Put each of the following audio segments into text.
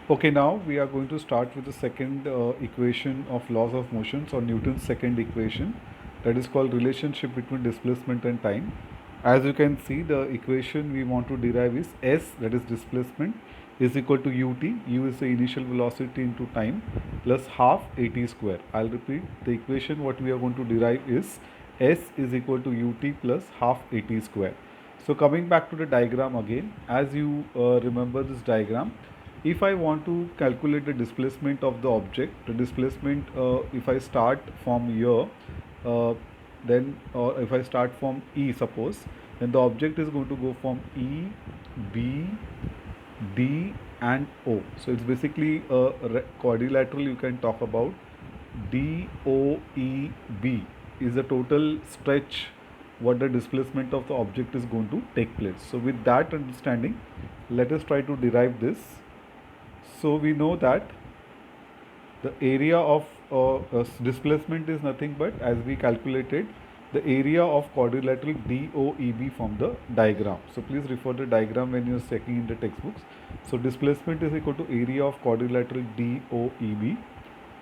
Okay, now we are going to start with the second equation of laws of motions, or Newton's second equation, that is called relationship between displacement and time. As you can see, the equation we want to derive is S, that is displacement, is equal to ut. U is the initial velocity into time, plus half at square. I'll repeat, the equation what we are going to derive is S is equal to ut plus half at square. So coming back to the diagram again, as you remember this diagram, if I want to calculate the displacement of the object, the displacement, if I start from here, uh, then, or if I start from E, suppose, then the object is going to go from E, B, D and O. So it's basically a quadrilateral you can talk about. DOEB is the total stretch what the displacement of the object is going to take place. So with that understanding, let us try to derive this. So we know that the area of displacement is nothing but, as we calculated, the area of quadrilateral DOEB from the diagram. So please refer the diagram when you are checking in the textbooks. So displacement is equal to area of quadrilateral DOEB.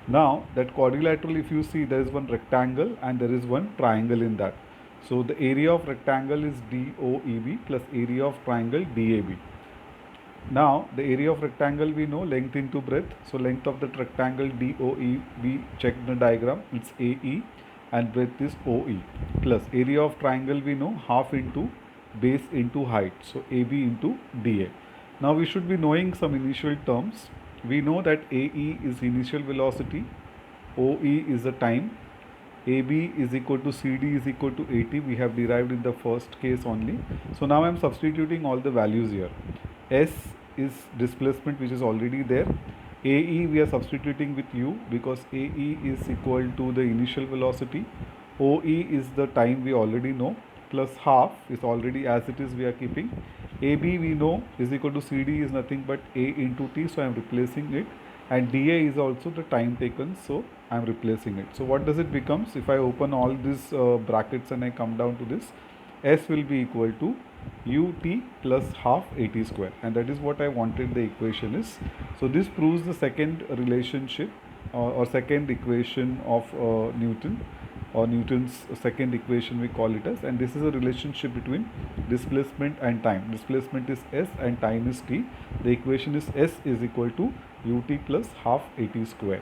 Now that quadrilateral, if you see, there is one rectangle and there is one triangle in that. So the area of rectangle is DOEB plus area of triangle DAB. Now the area of rectangle we know, length into breadth. So length of the rectangle DOEB, check the diagram, it's AE, and breadth is OE, plus area of triangle we know, half into base into height, so AB into DA. Now we should be knowing some initial terms. We know that AE is initial velocity, OE is the time, AB is equal to CD is equal to AT. We have derived in the first case only. So now I am substituting all the values here. S is displacement, which is already there. AE we are substituting with U because AE is equal to the initial velocity. OE is the time we already know, plus half is already as it is we are keeping. AB we know is equal to CD is nothing but A into T, so I am replacing it, and DA is also the time taken, so I am replacing it. So what does it becomes? If I open all these brackets and I come down to this, S will be equal to ut plus half at square, and that is what I wanted the equation is. So this proves the second relationship or second equation of Newton, or Newton's second equation we call it as, and this is a relationship between displacement and time. Displacement is S and time is t. The equation is S is equal to ut plus half at square.